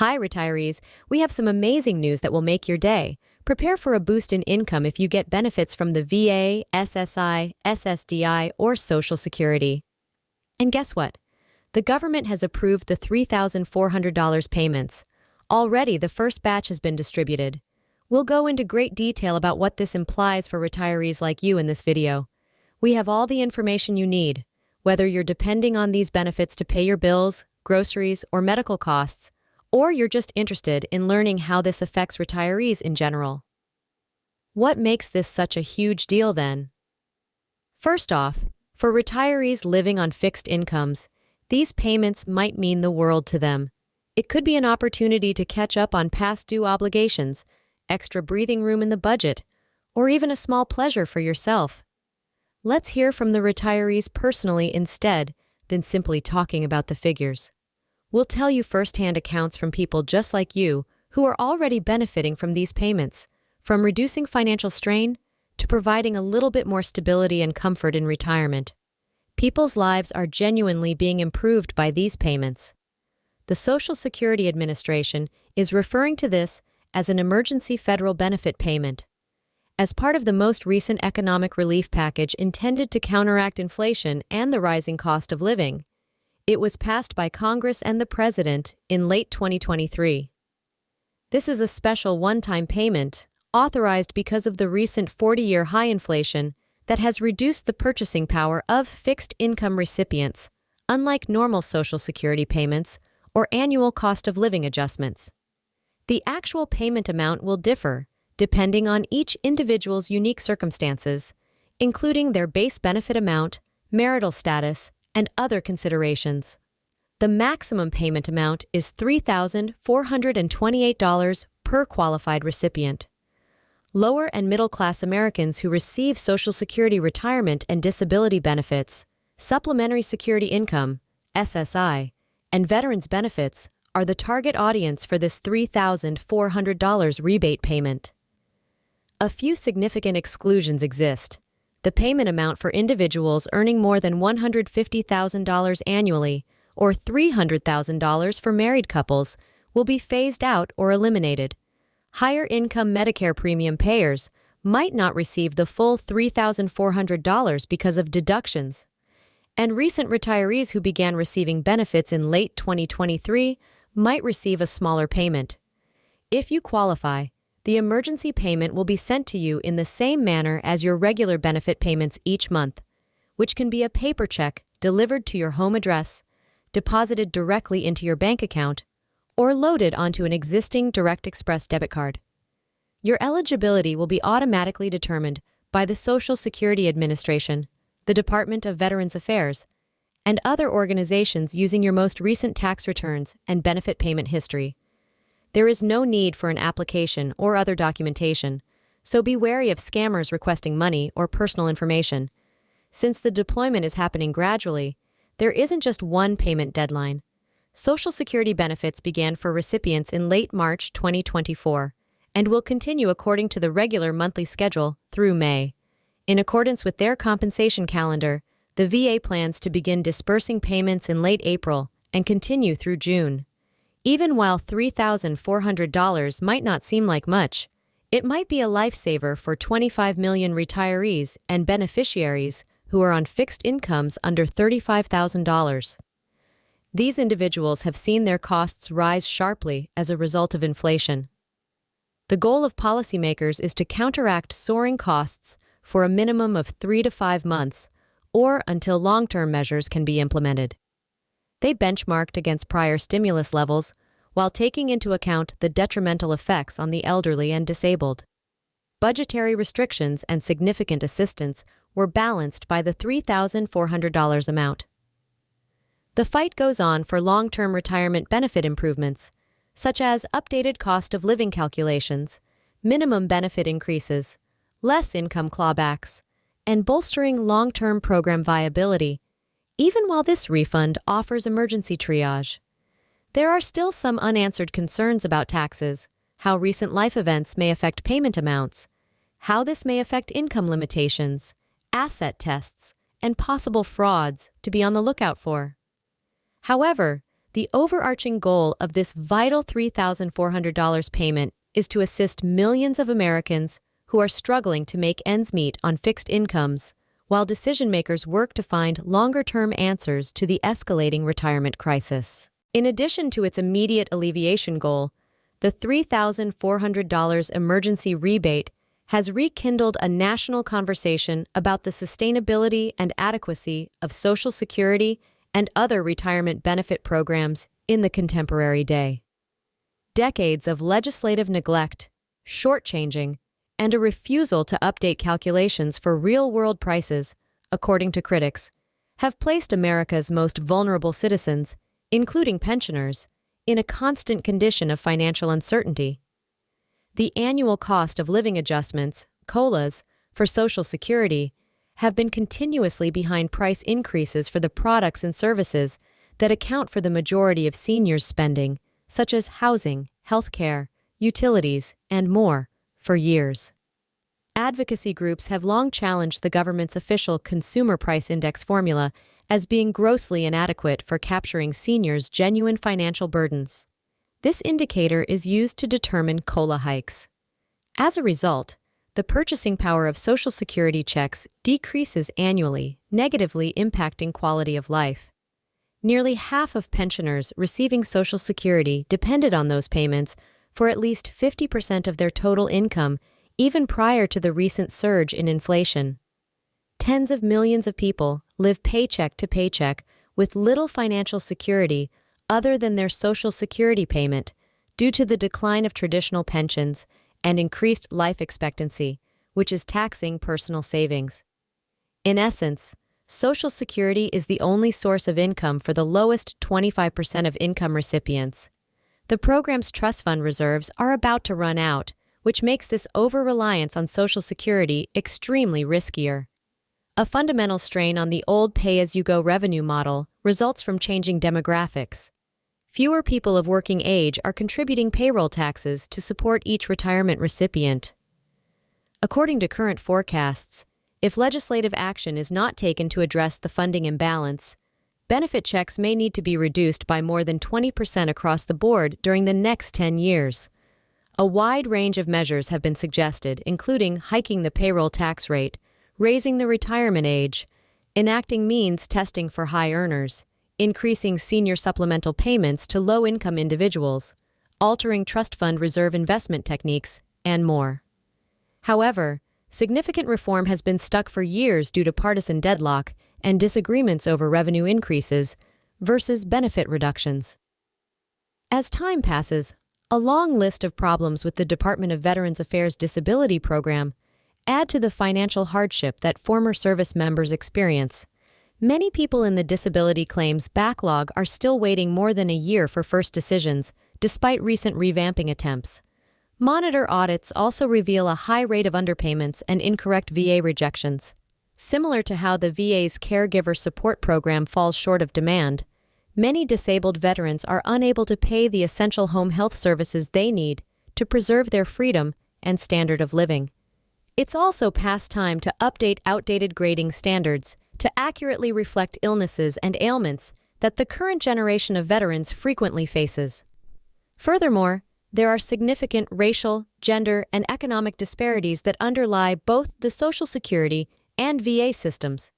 Hi, retirees. We have some amazing news that will make your day. Prepare for a boost in income if you get benefits from the VA, SSI, SSDI, or Social Security. And guess what? The government has approved the $3,400 payments. Already, the first batch has been distributed. We'll go into great detail about what this implies for retirees like you in this video. We have all the information you need, whether you're depending on these benefits to pay your bills, groceries, or medical costs, or you're just interested in learning how this affects retirees in general. What makes this such a huge deal then? First off, for retirees living on fixed incomes, these payments might mean the world to them. It could be an opportunity to catch up on past due obligations, extra breathing room in the budget, or even a small pleasure for yourself. Let's hear from the retirees personally instead than simply talking about the figures. We'll tell you firsthand accounts from people just like you who are already benefiting from these payments, from reducing financial strain to providing a little bit more stability and comfort in retirement. People's lives are genuinely being improved by these payments. The Social Security Administration is referring to this as an emergency federal benefit payment. As part of the most recent economic relief package intended to counteract inflation and the rising cost of living, it was passed by Congress and the President in late 2023. This is a special one-time payment, authorized because of the recent 40-year high inflation that has reduced the purchasing power of fixed-income recipients, unlike normal Social Security payments or annual cost of living adjustments. The actual payment amount will differ depending on each individual's unique circumstances, including their base benefit amount, marital status, and other considerations. The maximum payment amount is $3,428 per qualified recipient. Lower and middle-class Americans who receive Social Security retirement and disability benefits, supplementary security income, SSI, and veterans benefits are the target audience for this $3,400 rebate payment. A few significant exclusions exist. The payment amount for individuals earning more than $150,000 annually or $300,000 for married couples will be phased out or eliminated. Higher-income Medicare premium payers might not receive the full $3,400 because of deductions. And recent retirees who began receiving benefits in late 2023 might receive a smaller payment. If you qualify, the emergency payment will be sent to you in the same manner as your regular benefit payments each month, which can be a paper check delivered to your home address, deposited directly into your bank account, or loaded onto an existing Direct Express debit card. Your eligibility will be automatically determined by the Social Security Administration, the Department of Veterans Affairs, and other organizations using your most recent tax returns and benefit payment history. There is no need for an application or other documentation, so be wary of scammers requesting money or personal information. Since the deployment is happening gradually, there isn't just one payment deadline. Social Security benefits began for recipients in late March 2024 and will continue according to the regular monthly schedule through May. In accordance with their compensation calendar, the VA plans to begin dispersing payments in late April and continue through June. Even while $3,400 might not seem like much, it might be a lifesaver for 25 million retirees and beneficiaries who are on fixed incomes under $35,000. These individuals have seen their costs rise sharply as a result of inflation. The goal of policymakers is to counteract soaring costs for a minimum of 3 to 5 months, or until long-term measures can be implemented. They benchmarked against prior stimulus levels while taking into account the detrimental effects on the elderly and disabled. Budgetary restrictions and significant assistance were balanced by the $3,400 amount. The fight goes on for long-term retirement benefit improvements, such as updated cost of living calculations, minimum benefit increases, less income clawbacks, and bolstering long-term program viability, even while this refund offers emergency triage. There are still some unanswered concerns about taxes, how recent life events may affect payment amounts, how this may affect income limitations, asset tests, and possible frauds to be on the lookout for. However, The overarching goal of this vital $3,400 payment is to assist millions of Americans who are struggling to make ends meet on fixed incomes, while decision-makers work to find longer-term answers to the escalating retirement crisis. In addition to its immediate alleviation goal, the $3,400 emergency rebate has rekindled a national conversation about the sustainability and adequacy of Social Security and other retirement benefit programs in the contemporary day. Decades of legislative neglect, shortchanging, and a refusal to update calculations for real-world prices, according to critics, have placed America's most vulnerable citizens, including pensioners, in a constant condition of financial uncertainty. The annual cost of living adjustments, COLAs, for Social Security have been continuously behind price increases for the products and services that account for the majority of seniors' spending, such as housing, healthcare, utilities, and more, for years. Advocacy groups have long challenged the government's official Consumer Price Index formula as being grossly inadequate for capturing seniors' genuine financial burdens. This indicator is used to determine COLA hikes. As a result, the purchasing power of Social Security checks decreases annually, negatively impacting quality of life. Nearly half of pensioners receiving Social Security depended on those payments for at least 50% of their total income, even prior to the recent surge in inflation. Tens of millions of people live paycheck to paycheck with little financial security other than their Social Security payment due to the decline of traditional pensions and increased life expectancy, which is taxing personal savings. In essence, Social Security is the only source of income for the lowest 25% of income recipients. The program's trust fund reserves are about to run out, which makes this over-reliance on Social Security extremely riskier. A fundamental strain on the old pay-as-you-go revenue model results from changing demographics. Fewer people of working age are contributing payroll taxes to support each retirement recipient. According to current forecasts, if legislative action is not taken to address the funding imbalance, benefit checks may need to be reduced by more than 20% across the board during the next 10 years. A wide range of measures have been suggested, including hiking the payroll tax rate, raising the retirement age, enacting means testing for high earners, increasing senior supplemental payments to low-income individuals, altering trust fund reserve investment techniques, and more. However, significant reform has been stuck for years due to partisan deadlock and disagreements over revenue increases versus benefit reductions. As time passes, a long list of problems with the Department of Veterans Affairs Disability Program add to the financial hardship that former service members experience. Many people in the disability claims backlog are still waiting more than a year for first decisions, despite recent revamping attempts. Monitor audits also reveal a high rate of underpayments and incorrect VA rejections. Similar to how the VA's caregiver support program falls short of demand, many disabled veterans are unable to pay the essential home health services they need to preserve their freedom and standard of living. It's also past time to update outdated grading standards to accurately reflect illnesses and ailments that the current generation of veterans frequently faces. Furthermore, there are significant racial, gender, and economic disparities that underlie both the Social Security and VA systems.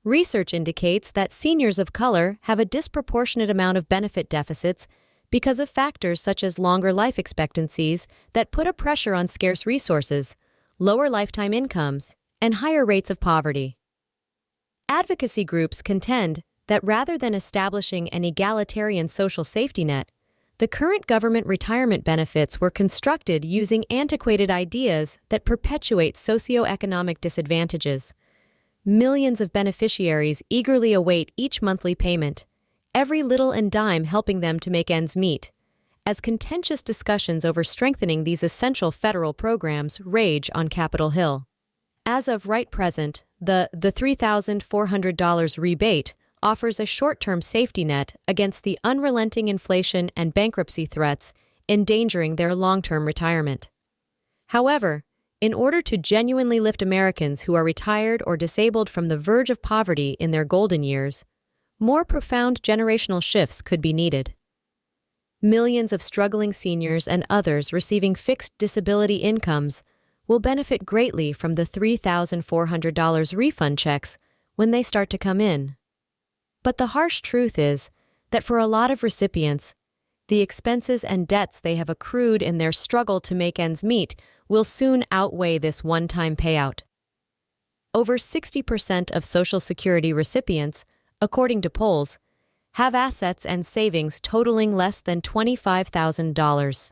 Research indicates that seniors of color have a disproportionate amount of benefit deficits because of factors such as longer life expectancies that put a pressure on scarce resources, lower lifetime incomes, and higher rates of poverty. Advocacy groups contend that rather than establishing an egalitarian social safety net, the current government retirement benefits were constructed using antiquated ideas that perpetuate socioeconomic disadvantages. Millions of beneficiaries eagerly await each monthly payment, every little and dime helping them to make ends meet, as contentious discussions over strengthening these essential federal programs rage on Capitol Hill. As of right present, the $3,400 rebate offers a short-term safety net against the unrelenting inflation and bankruptcy threats endangering their long-term retirement. However, in order to genuinely lift Americans who are retired or disabled from the verge of poverty in their golden years, more profound generational shifts could be needed. Millions of struggling seniors and others receiving fixed disability incomes will benefit greatly from the $3,400 refund checks when they start to come in. But the harsh truth is that for a lot of recipients, the expenses and debts they have accrued in their struggle to make ends meet will soon outweigh this one-time payout. Over 60% of Social Security recipients, according to polls, have assets and savings totaling less than $25,000.